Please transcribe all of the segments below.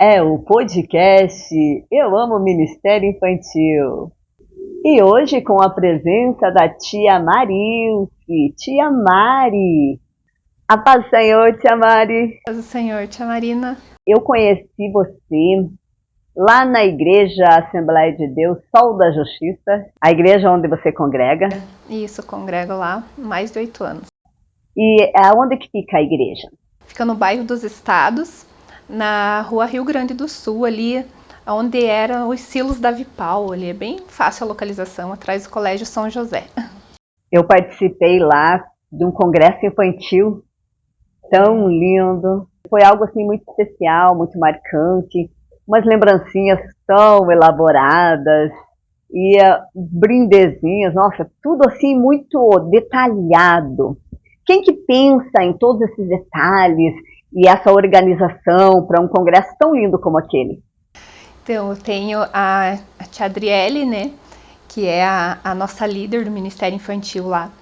É o podcast Eu Amo Ministério Infantil. E hoje com a presença da tia Marilce, tia Mari. A paz do Senhor, tia Mari. Paz do Senhor, tia Marina. Eu conheci você lá na Igreja Assembleia de Deus, Sol da Justiça, a igreja onde você congrega. Isso, congrego lá há mais de 8 anos. E aonde que fica a igreja? Fica no bairro dos Estados, na rua Rio Grande do Sul, ali onde eram os silos da Vipal. Ali é bem fácil a localização, atrás do Colégio São José. Eu participei lá de um congresso infantil tão lindo. Foi algo assim muito especial, muito marcante. Umas lembrancinhas tão elaboradas e brindezinhos, nossa, tudo assim muito detalhado. Quem que pensa em todos esses detalhes e essa organização para um congresso tão lindo como aquele? Então, eu tenho a tia Adriele, né, que é a nossa líder do Ministério Infantil lá.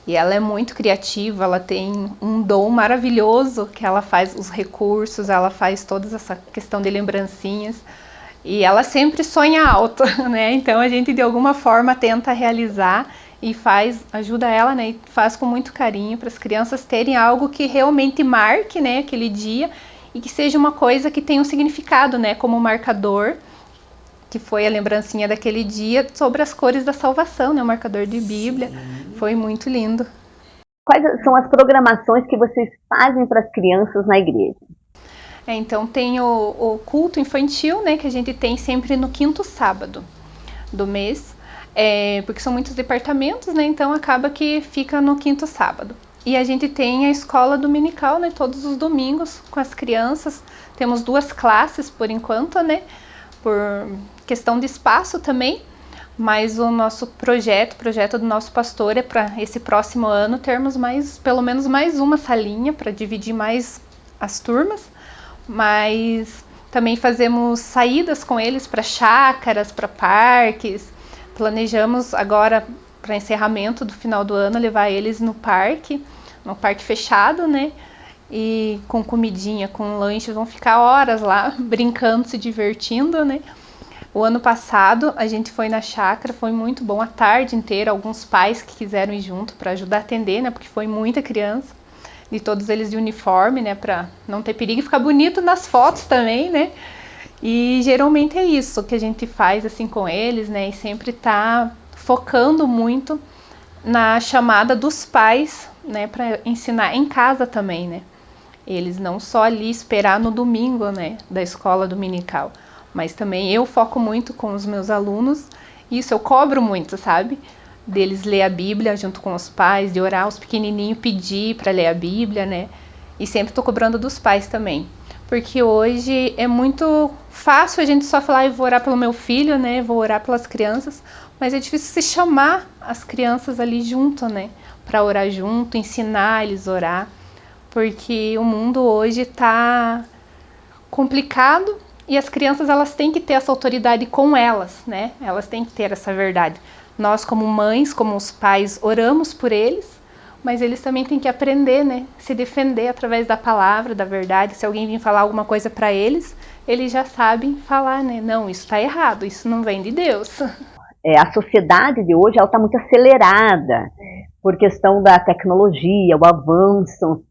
E ela é muito criativa, ela tem um dom maravilhoso, que ela faz os recursos, ela faz toda essa questão de lembrancinhas. E ela sempre sonha alto, né? Então a gente de alguma forma tenta realizar e ajuda ela, né? E faz com muito carinho para as crianças terem algo que realmente marque, né, aquele dia e que seja uma coisa que tenha um significado, né, como um marcador, que foi a lembrancinha daquele dia sobre as cores da salvação, né, o marcador de Bíblia. Sim. Foi muito lindo. Quais são as programações que vocês fazem para as crianças na igreja? Então tem o culto infantil, né, que a gente tem sempre no 5º sábado do mês, porque são muitos departamentos, né, então acaba que fica no 5º sábado. E a gente tem a escola dominical, né, todos os domingos com as crianças. Temos 2 classes por enquanto, né, por questão de espaço também, mas o nosso projeto do nosso pastor é para esse próximo ano termos pelo menos mais uma salinha para dividir mais as turmas. Mas também fazemos saídas com eles para chácaras, para parques. Planejamos agora, para encerramento do final do ano, levar eles no parque fechado, né? E com comidinha, com lanche, vão ficar horas lá brincando, se divertindo, né? O ano passado a gente foi na chácara, foi muito bom, a tarde inteira, alguns pais que quiseram ir junto para ajudar a atender, né? Porque foi muita criança. De todos eles de uniforme, né, para não ter perigo e ficar bonito nas fotos também, né? E geralmente é isso que a gente faz assim com eles, né? E sempre tá focando muito na chamada dos pais, né, para ensinar em casa também, né? Eles não só ali esperar no domingo, né, da escola dominical, mas também eu foco muito com os meus alunos, isso eu cobro muito, sabe? Deles ler a Bíblia junto com os pais, de orar os pequenininhos, pedir para ler a Bíblia, né? E sempre tô cobrando dos pais também. Porque hoje é muito fácil a gente só falar, eu vou orar pelo meu filho, né? Vou orar pelas crianças. Mas é difícil se chamar as crianças ali junto, né? Para orar junto, ensinar eles a orar. Porque o mundo hoje tá complicado e as crianças, elas têm que ter essa autoridade com elas, né? Elas têm que ter essa verdade. Nós, como mães, como os pais, oramos por eles, mas eles também têm que aprender, né? Se defender através da palavra, da verdade. Se alguém vir falar alguma coisa para eles, eles já sabem falar, né? Não, isso está errado, isso não vem de Deus. A sociedade de hoje está muito acelerada por questão da tecnologia, o avanço.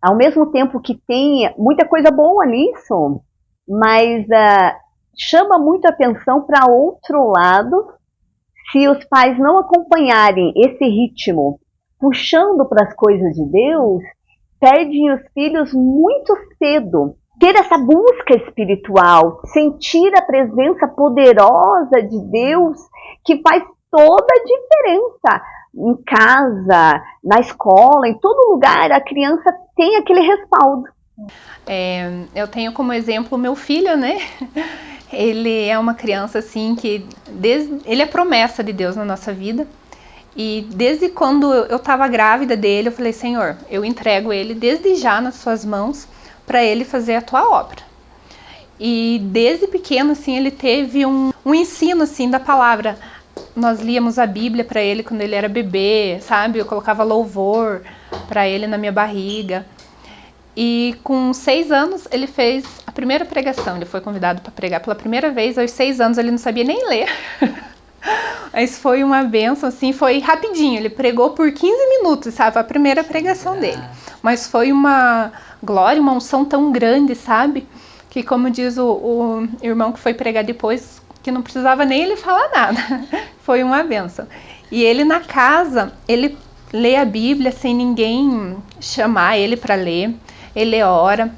Ao mesmo tempo que tem muita coisa boa nisso, mas chama muito atenção para outro lado. Se os pais não acompanharem esse ritmo, puxando para as coisas de Deus, perdem os filhos muito cedo. Ter essa busca espiritual, sentir a presença poderosa de Deus, que faz toda a diferença. Em casa, na escola, em todo lugar, a criança tem aquele respaldo. Eu tenho como exemplo o meu filho, né? Ele é uma criança assim que ele é promessa de Deus na nossa vida. E desde quando eu estava grávida dele, eu falei, Senhor, eu entrego ele desde já nas suas mãos para ele fazer a tua obra. E desde pequeno, assim, ele teve um ensino assim da palavra. Nós líamos a Bíblia para ele quando ele era bebê, sabe? Eu colocava louvor para ele na minha barriga. E com 6 anos ele fez a primeira pregação. Ele foi convidado para pregar pela primeira vez. Aos 6 anos ele não sabia nem ler. Mas foi uma bênção, assim, foi rapidinho. Ele pregou por 15 minutos, sabe? A primeira pregação dele. Mas foi uma glória, uma unção tão grande, sabe? Que, como diz o irmão que foi pregar depois, que não precisava nem ele falar nada. Foi uma bênção. E ele na casa, ele lê a Bíblia sem ninguém chamar ele para ler. Ele ora,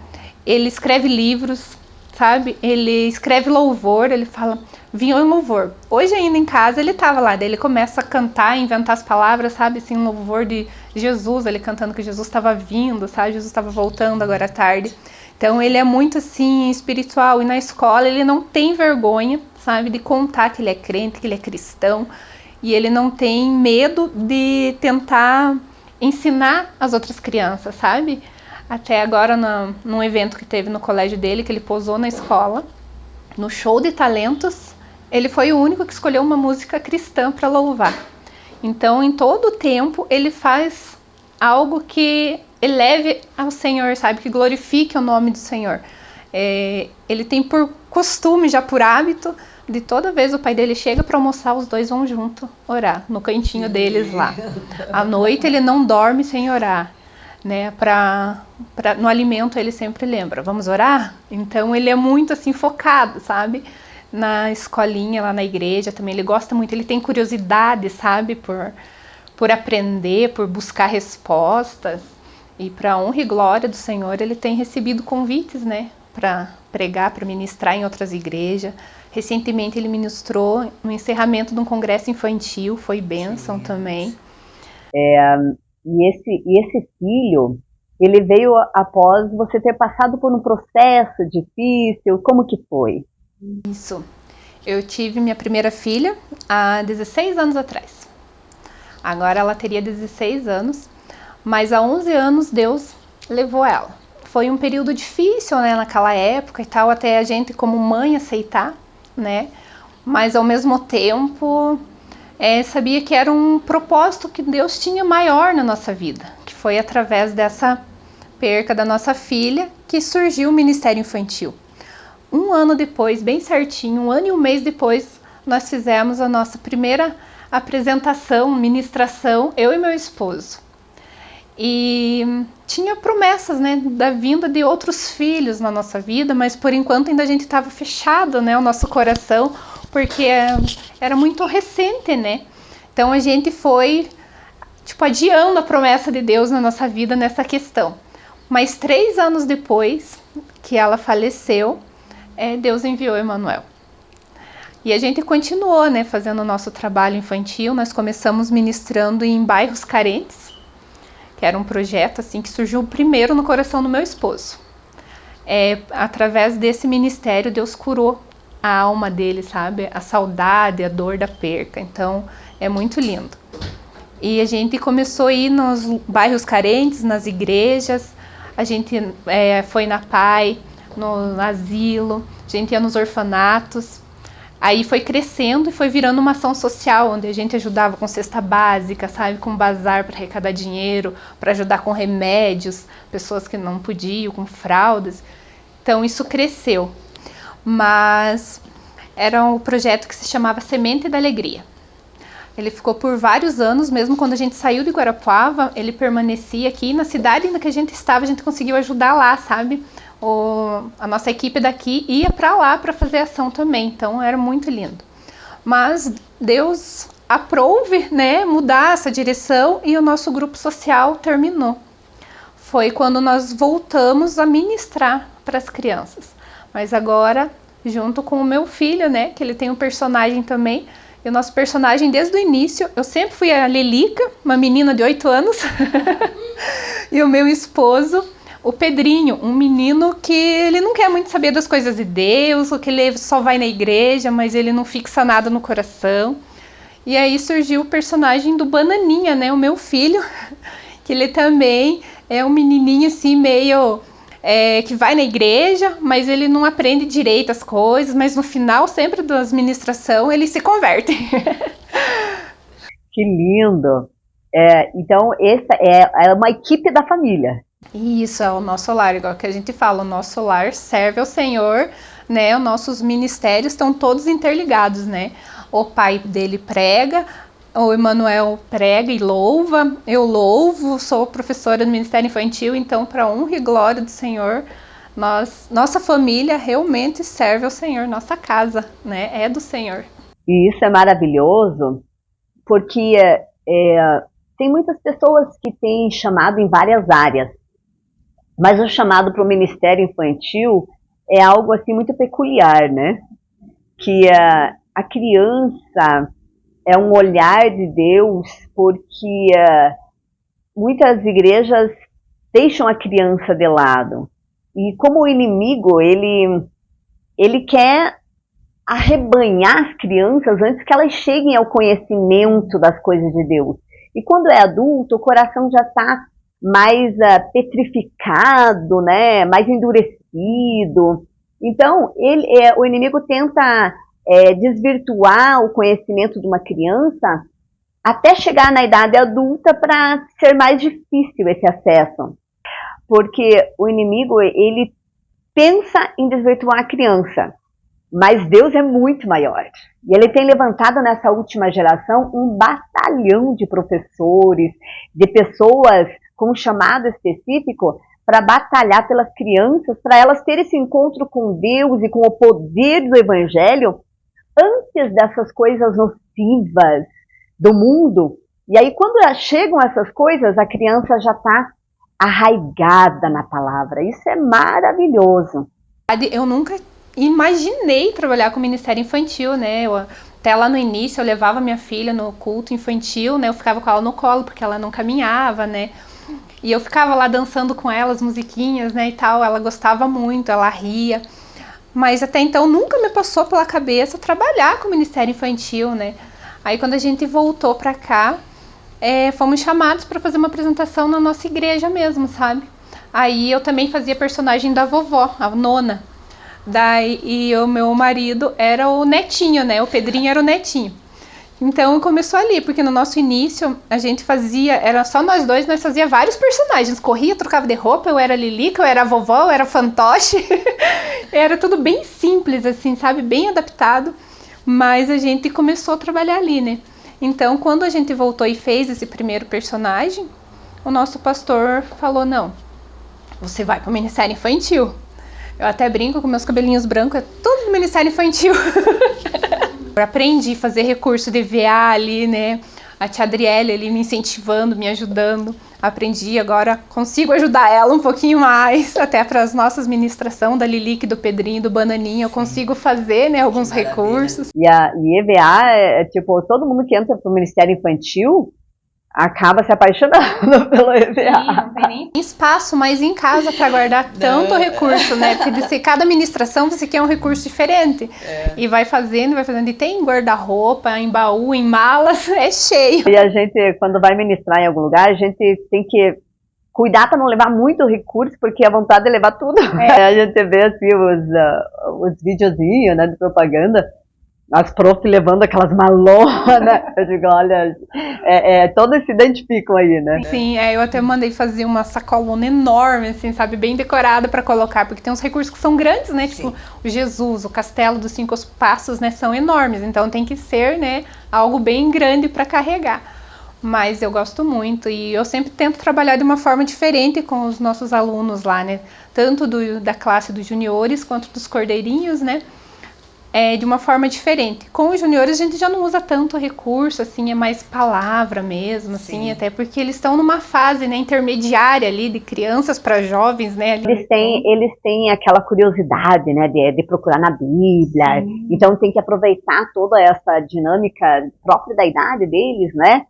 ele escreve livros, sabe? Ele escreve louvor, ele fala, vinha em louvor. Hoje ainda em casa ele tava lá, daí ele começa a cantar, inventar as palavras, sabe? Assim, louvor de Jesus, ele cantando que Jesus estava vindo, sabe? Jesus estava voltando agora à tarde. Então ele é muito assim, espiritual, e na escola ele não tem vergonha, sabe? De contar que ele é crente, que ele é cristão, e ele não tem medo de tentar ensinar as outras crianças, sabe? Até agora, num evento que teve no colégio dele, que ele posou na escola, no show de talentos, ele foi o único que escolheu uma música cristã para louvar. Então, em todo o tempo, ele faz algo que eleve ao Senhor, sabe? Que glorifique o nome do Senhor. Ele tem por costume, já por hábito, de toda vez o pai dele chega para almoçar, os dois vão junto orar, no cantinho deles lá. À noite ele não dorme sem orar. Né, no alimento ele sempre lembra, vamos orar? Então ele é muito assim focado, sabe? Na escolinha, lá na igreja também, ele gosta muito, ele tem curiosidade, sabe? Por aprender, por buscar respostas. E para honra e glória do Senhor, ele tem recebido convites, né? Para pregar, para ministrar em outras igrejas. Recentemente ele ministrou no encerramento de um congresso infantil, foi bênção também. E esse filho, ele veio após você ter passado por um processo difícil, como que foi? Isso, eu tive minha primeira filha há 16 anos atrás. Agora ela teria 16 anos, mas há 11 anos Deus levou ela. Foi um período difícil, né, naquela época e tal, até a gente como mãe aceitar, né, mas ao mesmo tempo... sabia que era um propósito que Deus tinha maior na nossa vida, que foi através dessa perca da nossa filha que surgiu o Ministério Infantil. Um ano depois, bem certinho, 1 ano e 1 mês depois, nós fizemos a nossa primeira apresentação, ministração, eu e meu esposo. E tinha promessas, né, da vinda de outros filhos na nossa vida, mas por enquanto ainda a gente estava fechado, né, o nosso coração, porque era muito recente, né? Então a gente foi, adiando a promessa de Deus na nossa vida nessa questão. Mas 3 anos depois que ela faleceu, Deus enviou Emanuel. E a gente continuou, né, fazendo o nosso trabalho infantil. Nós começamos ministrando em bairros carentes, que era um projeto assim que surgiu primeiro no coração do meu esposo. Através desse ministério, Deus curou a alma dele, sabe? A saudade, a dor da perca. Então, é muito lindo. E a gente começou a ir nos bairros carentes, nas igrejas. A gente foi na PAI, no asilo. A gente ia nos orfanatos. Aí foi crescendo e foi virando uma ação social, onde a gente ajudava com cesta básica, sabe? Com bazar para arrecadar dinheiro, para ajudar com remédios, pessoas que não podiam, com fraldas. Então, isso cresceu. Mas era um projeto que se chamava Semente da Alegria. Ele ficou por vários anos, mesmo quando a gente saiu de Guarapuava, ele permanecia aqui. Na cidade ainda que a gente estava, a gente conseguiu ajudar lá, sabe? A nossa equipe daqui ia para lá para fazer ação também, então era muito lindo. Mas Deus aprove, né, mudar essa direção e o nosso grupo social terminou. Foi quando nós voltamos a ministrar para as crianças. Mas agora, junto com o meu filho, né, que ele tem um personagem também, e o nosso personagem desde o início, eu sempre fui a Lelica, uma menina de 8 anos, e o meu esposo, o Pedrinho, um menino que ele não quer muito saber das coisas de Deus, ou que ele só vai na igreja, mas ele não fixa nada no coração. E aí surgiu o personagem do Bananinha, né, o meu filho, que ele também é um menininho assim meio... que vai na igreja, mas ele não aprende direito as coisas, mas no final, sempre da administração, ele se converte. Que lindo! Então, essa é uma equipe da família. Isso, é o nosso lar, igual que a gente fala, o nosso lar serve ao Senhor, né? Os nossos ministérios estão todos interligados, né? O pai dele prega, o Emanuel prega e louva, eu louvo, sou professora do Ministério Infantil, então, para honra e glória do Senhor, nossa família realmente serve ao Senhor, nossa casa, né? É do Senhor. E isso é maravilhoso, porque tem muitas pessoas que têm chamado em várias áreas, mas o chamado para o ministério infantil é algo assim muito peculiar, né? Que a criança é um olhar de Deus, porque muitas igrejas deixam a criança de lado. E como o inimigo, ele quer arrebanhar as crianças antes que elas cheguem ao conhecimento das coisas de Deus. E quando é adulto, o coração já está mais petrificado, né? Mais endurecido. Então, o inimigo tenta desvirtuar o conhecimento de uma criança até chegar na idade adulta para ser mais difícil esse acesso. Porque o inimigo, ele pensa em desvirtuar a criança, mas Deus é muito maior. E ele tem levantado nessa última geração um batalhão de professores, de pessoas com um chamado específico para batalhar pelas crianças, para elas terem esse encontro com Deus e com o poder do Evangelho antes dessas coisas nocivas do mundo. E aí, quando chegam essas coisas, a criança já está arraigada na palavra. Isso é maravilhoso. Eu nunca imaginei trabalhar com o Ministério Infantil, né? Até lá no início eu levava minha filha no culto infantil, né? Eu ficava com ela no colo porque ela não caminhava, né? E eu ficava lá dançando com ela as musiquinhas, né, e tal. Ela gostava muito, ela ria. Mas até então nunca me passou pela cabeça trabalhar com o Ministério Infantil, né? Aí quando a gente voltou pra cá, fomos chamados para fazer uma apresentação na nossa igreja mesmo, sabe? Aí eu também fazia personagem da vovó, a nona. E o meu marido era o netinho, né? O Pedrinho era o netinho. Então começou ali, porque no nosso início a gente era só nós dois, nós fazia vários personagens, corria, trocava de roupa, eu era Lilica, eu era a vovó, eu era fantoche, era tudo bem simples assim, sabe, bem adaptado, mas a gente começou a trabalhar ali, né, então quando a gente voltou e fez esse primeiro personagem, o nosso pastor falou, não, você vai pro Ministério Infantil, eu até brinco com meus cabelinhos brancos, é tudo do Ministério Infantil. Eu aprendi a fazer recurso de VA ali, né? A tia Adriele ali me incentivando, me ajudando. Aprendi, agora consigo ajudar ela um pouquinho mais, até para as nossas ministrações da Lilique, do Pedrinho, do Bananinha, eu consigo fazer, né, alguns recursos. E EVA, tipo, todo mundo que entra pro Ministério Infantil acaba se apaixonando pelo EVA. Sim, não tem nem espaço mais em casa para guardar tanto recurso, né? Porque cada ministração você quer um recurso diferente. E vai fazendo. E tem guarda-roupa, em baú, em malas, é cheio. E a gente, quando vai ministrar em algum lugar, a gente tem que cuidar para não levar muito recurso, porque a vontade é levar tudo. A gente vê assim os videozinhos, né, de propaganda, as profs levando aquelas malonas, eu digo, olha, todas se identificam aí, né? Sim, eu até mandei fazer uma sacolona enorme, assim, sabe, bem decorada para colocar, porque tem uns recursos que são grandes, né, sim, tipo o Jesus, o Castelo dos 5 Passos, né, são enormes, então tem que ser, né, algo bem grande para carregar. Mas eu gosto muito e eu sempre tento trabalhar de uma forma diferente com os nossos alunos lá, né, tanto da classe dos juniores quanto dos cordeirinhos, né, de uma forma diferente. Com os juniores a gente já não usa tanto recurso, assim, é mais palavra mesmo, assim, até porque eles estão numa fase, né, intermediária ali, de crianças para jovens, né. Eles têm aquela curiosidade, né, de procurar na Bíblia, então tem que aproveitar toda essa dinâmica própria da idade deles, né,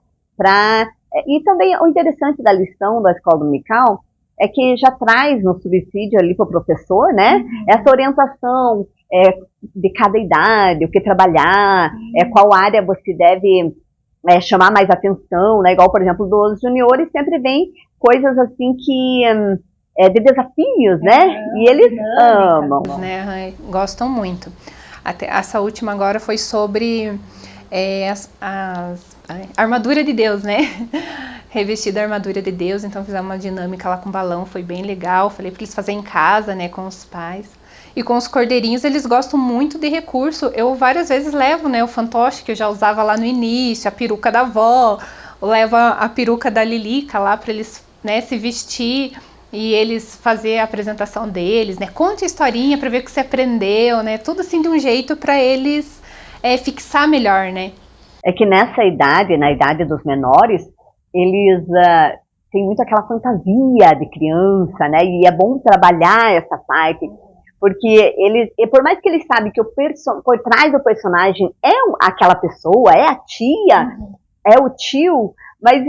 e também o interessante da lição da Escola Dominical é que já traz no subsídio ali para o professor, né, essa orientação de cada idade, o que trabalhar, qual área você deve chamar mais atenção, né? Igual, por exemplo, dos juniores sempre vem coisas assim que de desafios, né? E eles amam. Né? Gostam muito. Até essa última agora foi sobre as armadura de Deus, né? Revestido a armadura de Deus, então fizemos uma dinâmica lá com balão, foi bem legal. Falei para eles fazerem em casa, né, com os pais. E com os cordeirinhos, eles gostam muito de recurso. Eu várias vezes levo, né, o fantoche que eu já usava lá no início, a peruca da avó, levo a peruca da Lilica lá para eles, né, se vestir e eles fazer a apresentação deles, né? Conte a historinha para ver o que você aprendeu, né? Tudo assim de um jeito para eles fixar melhor, né? É que nessa idade, na idade dos menores, eles têm muito aquela fantasia de criança, né? E é bom trabalhar essa parte, porque eles, e por mais que eles sabem que por trás do personagem é aquela pessoa, é a tia, é o tio, mas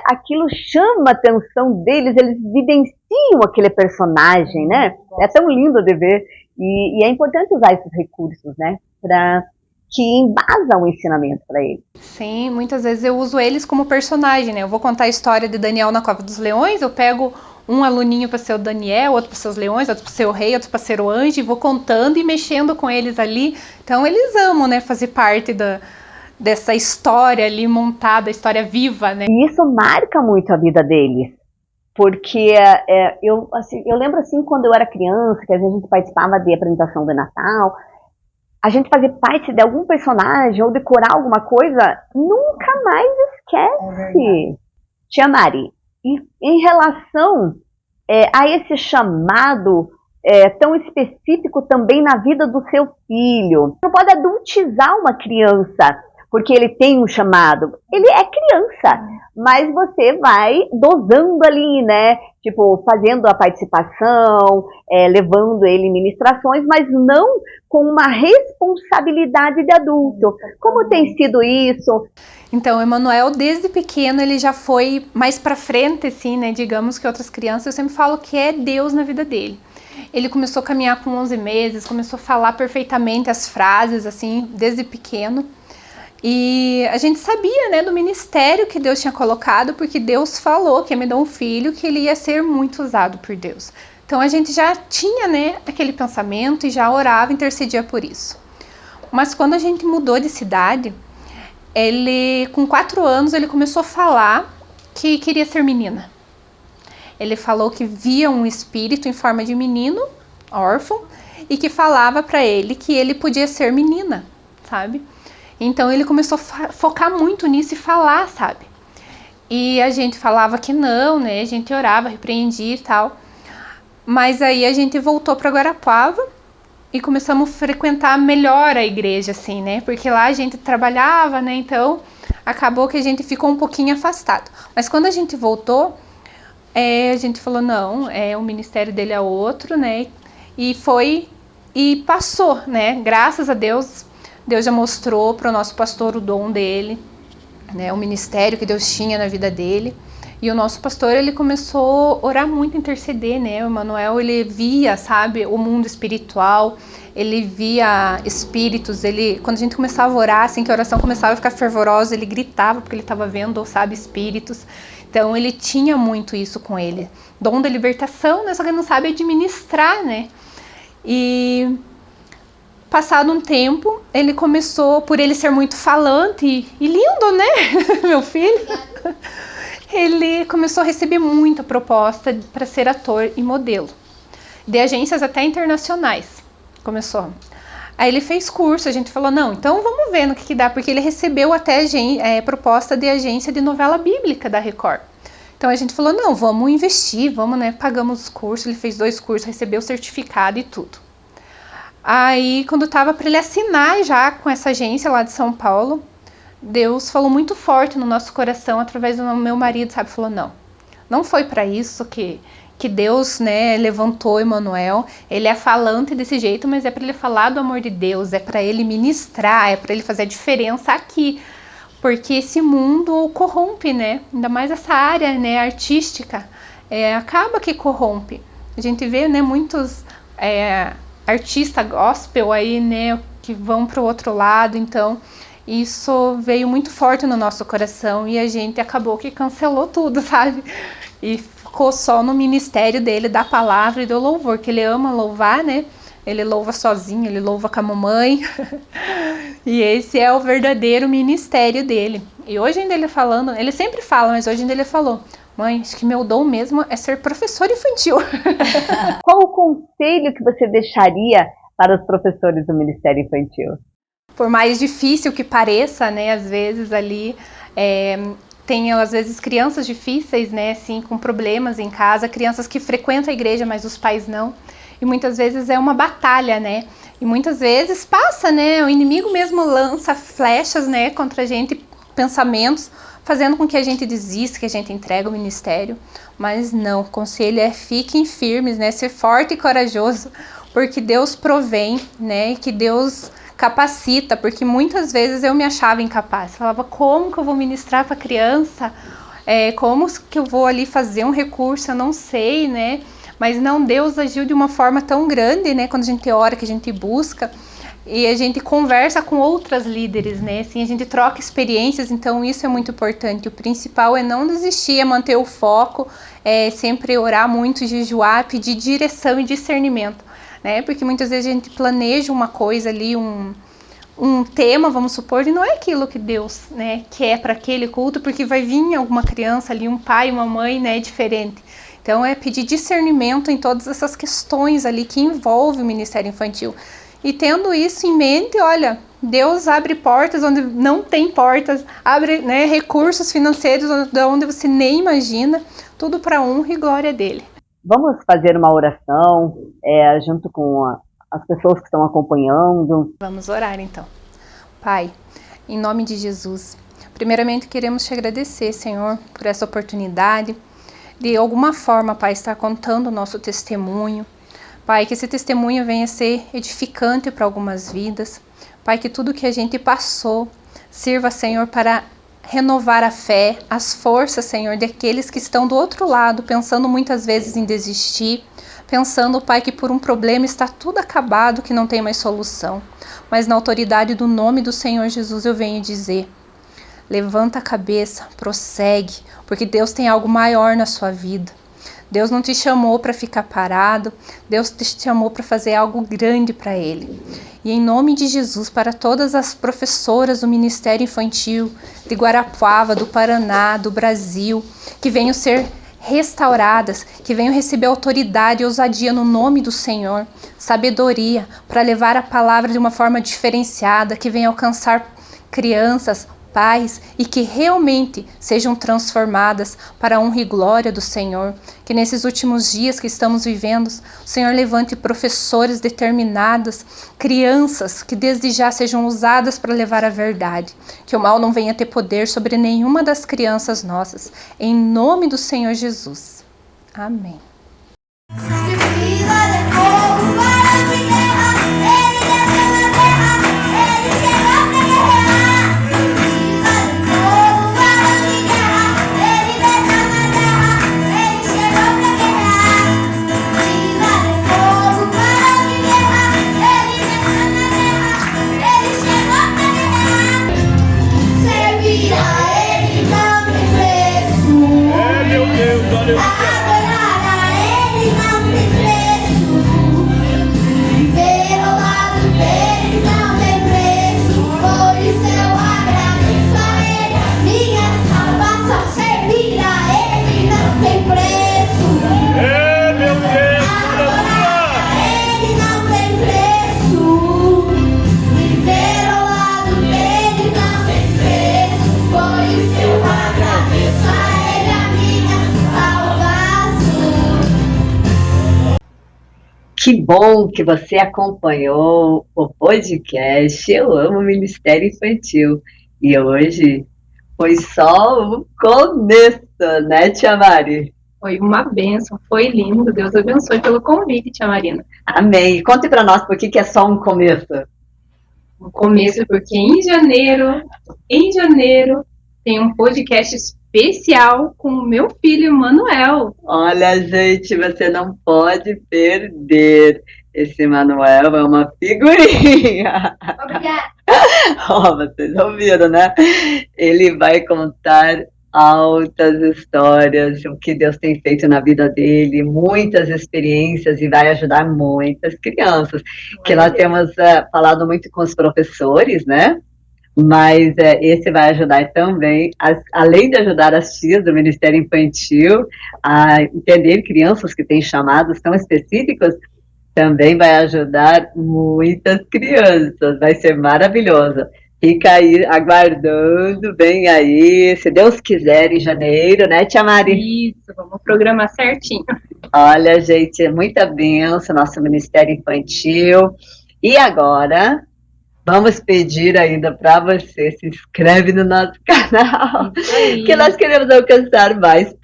aquilo chama a atenção deles, eles vivenciam aquele personagem, né? É tão lindo de ver, e é importante usar esses recursos, né? Que embasam o ensinamento para eles. Sim, muitas vezes eu uso eles como personagem, né? Eu vou contar a história de Daniel na Cova dos Leões, eu pego um aluninho para ser o Daniel, outro para ser os leões, outro para ser o rei, outro para ser o anjo, e vou contando e mexendo com eles ali. Então eles amam, né, fazer parte dessa história ali montada, história viva, né? E isso marca muito a vida deles, porque eu lembro assim, quando eu era criança, que às vezes a gente participava de apresentação de Natal, a gente fazer parte de algum personagem ou decorar alguma coisa, nunca mais esquece. Tia Mari, e em relação a esse chamado tão específico também na vida do seu filho, não pode adultizar uma criança, porque ele tem um chamado. Ele é criança, mas você vai dosando ali, né? Tipo, fazendo a participação, levando ele em ministrações, mas não com uma responsabilidade de adulto. Como tem sido isso? Então, o Emanuel, desde pequeno, ele já foi mais pra frente, assim, né? Digamos que outras crianças, eu sempre falo que é Deus na vida dele. Ele começou a caminhar com 11 meses, começou a falar perfeitamente as frases, assim, desde pequeno. E a gente sabia, né, do ministério que Deus tinha colocado, porque Deus falou que ia me dar um filho, que ele ia ser muito usado por Deus. Então a gente já tinha, né, aquele pensamento e já orava, intercedia por isso. Mas quando a gente mudou de cidade, ele, com 4 anos, ele começou a falar que queria ser menina. Ele falou que via um espírito em forma de menino, órfão, e que falava para ele que ele podia ser menina, sabe? Então ele começou a focar muito nisso e falar, sabe? E a gente falava que não, né? A gente orava, repreendia e tal. Mas aí a gente voltou para Guarapuava e começamos a frequentar melhor a igreja, assim, né? Porque lá a gente trabalhava, né? Então acabou que a gente ficou um pouquinho afastado. Mas quando a gente voltou, a gente falou, não, o ministério dele é outro, né? E foi e passou, né? Graças a Deus, Deus já mostrou para o nosso pastor o dom dele, né, o ministério que Deus tinha na vida dele. E o nosso pastor, ele começou a orar muito, interceder, né? O Emanuel, ele via, sabe, o mundo espiritual, ele via espíritos, quando a gente começava a orar, assim, que a oração começava a ficar fervorosa, ele gritava porque ele estava vendo, sabe, espíritos. Então ele tinha muito isso com ele. Dom da libertação, né? Só que ele não sabe administrar, né? E passado um tempo, ele começou, por ele ser muito falante e lindo, né, meu filho, ele começou a receber muita proposta para ser ator e modelo, de agências até internacionais, começou. Aí ele fez curso, a gente falou, não, então vamos ver no que dá, porque ele recebeu até proposta de agência de novela bíblica da Record. Então a gente falou, não, vamos investir, vamos, né, pagamos os cursos, ele fez 2 cursos, recebeu o certificado e tudo. Aí, quando estava para ele assinar já com essa agência lá de São Paulo, Deus falou muito forte no nosso coração através do meu marido, sabe? Falou, não foi para isso que Deus, né, levantou Emanuel. Ele é falante desse jeito, mas é para ele falar do amor de Deus, é para ele ministrar, é para ele fazer a diferença aqui. Porque esse mundo corrompe, né? Ainda mais essa área, né, artística, acaba que corrompe. A gente vê, né, muitos artistas gospel aí, né, que vão para o outro lado. Então isso veio muito forte no nosso coração e a gente acabou que cancelou tudo, sabe? E ficou só no ministério dele, da palavra e do louvor, que ele ama louvar, né? Ele louva sozinho, ele louva com a mamãe. E esse é o verdadeiro ministério dele. E hoje ainda ele falando, ele sempre fala, mas hoje ainda ele falou: mãe, acho que meu dom mesmo é ser professor infantil. Qual o conselho que você deixaria para os professores do Ministério Infantil? Por mais difícil que pareça, né, às vezes ali tem às vezes crianças difíceis, né, assim, com problemas em casa, crianças que frequentam a igreja, mas os pais não. E muitas vezes é uma batalha, né? E muitas vezes passa, né? O inimigo mesmo lança flechas, né, contra a gente, pensamentos, fazendo com que a gente desista, que a gente entregue o ministério. Mas não, o conselho é: fiquem firmes, né? Ser forte e corajoso, porque Deus provém, né? Que Deus capacita, porque muitas vezes eu me achava incapaz. Falava: como que eu vou ministrar para criança? Como que eu vou ali fazer um recurso? Eu não sei, né? Mas não, Deus agiu de uma forma tão grande, né? Quando a gente ora, que a gente busca e a gente conversa com outras líderes, né? Assim, a gente troca experiências, então isso é muito importante. O principal é não desistir, é manter o foco, é sempre orar muito, jejuar, pedir direção e discernimento, né? Porque muitas vezes a gente planeja uma coisa ali, um tema, vamos supor, e não é aquilo que Deus, né, quer para aquele culto, porque vai vir alguma criança ali, um pai, uma mãe, né, diferente. Então é pedir discernimento em todas essas questões ali que envolvem o Ministério Infantil. E tendo isso em mente, olha, Deus abre portas onde não tem portas, abre, né, recursos financeiros onde você nem imagina, tudo para honra e glória dele. Vamos fazer uma oração junto com as pessoas que estão acompanhando. Vamos orar então. Pai, em nome de Jesus, primeiramente queremos te agradecer, Senhor, por essa oportunidade de alguma forma, Pai, estar contando o nosso testemunho. Pai, que esse testemunho venha ser edificante para algumas vidas. Pai, que tudo que a gente passou sirva, Senhor, para renovar a fé, as forças, Senhor, daqueles que estão do outro lado, pensando muitas vezes em desistir, pensando, Pai, que por um problema está tudo acabado, que não tem mais solução. Mas na autoridade do nome do Senhor Jesus eu venho dizer: levanta a cabeça, prossegue, porque Deus tem algo maior na sua vida. Deus não te chamou para ficar parado, Deus te chamou para fazer algo grande para Ele. E em nome de Jesus, para todas as professoras do Ministério Infantil de Guarapuava, do Paraná, do Brasil, que venham ser restauradas, que venham receber autoridade e ousadia no nome do Senhor, sabedoria para levar a palavra de uma forma diferenciada, que venham alcançar crianças, pais, e que realmente sejam transformadas para a honra e glória do Senhor. Que nesses últimos dias que estamos vivendo, o Senhor levante professores determinados, crianças que desde já sejam usadas para levar a verdade. Que o mal não venha ter poder sobre nenhuma das crianças nossas. Em nome do Senhor Jesus. Amém. Que bom que você acompanhou o podcast Eu Amo Ministério Infantil. E hoje foi só o começo, né, Tia Mari? Foi uma bênção, foi lindo. Deus abençoe pelo convite, Tia Marina. Amém. Conte para nós por que é só um começo. Um começo porque em janeiro tem um podcast especial com o meu filho, Manuel. Olha, gente, você não pode perder. Esse Manuel é uma figurinha. Obrigada. Vocês ouviram, né? Ele vai contar altas histórias, o que Deus tem feito na vida dele, muitas experiências e vai ajudar muitas crianças. Que nós temos falado muito com os professores, né? Mas esse vai ajudar também, além de ajudar as tias do Ministério Infantil a entender crianças que têm chamados tão específicos, também vai ajudar muitas crianças, vai ser maravilhoso. Fica aí aguardando, bem aí, se Deus quiser, em janeiro, né, Tia Mari? Isso, vamos programar certinho. Olha, gente, é muita bênção, nosso Ministério Infantil. E agora, vamos pedir ainda para você, se inscreve no nosso canal, que nós queremos alcançar mais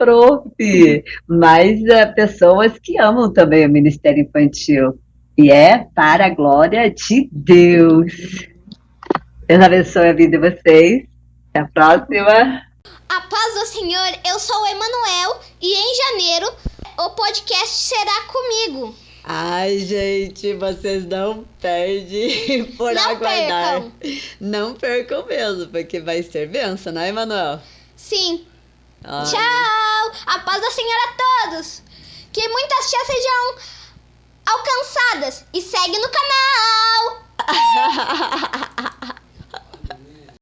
mais pessoas que amam também o Ministério Infantil. E é para a glória de Deus. Deus abençoe a vida de vocês. Até a próxima. A paz do Senhor, eu sou o Emanuel e em janeiro o podcast será comigo. Ai, gente, vocês não perdem por Não aguardar. percam. Não percam mesmo, porque vai ser bênção, né, Emanuel? Sim. Ai. Tchau! A paz do Senhor a todos! Que muitas tias sejam alcançadas e segue no canal!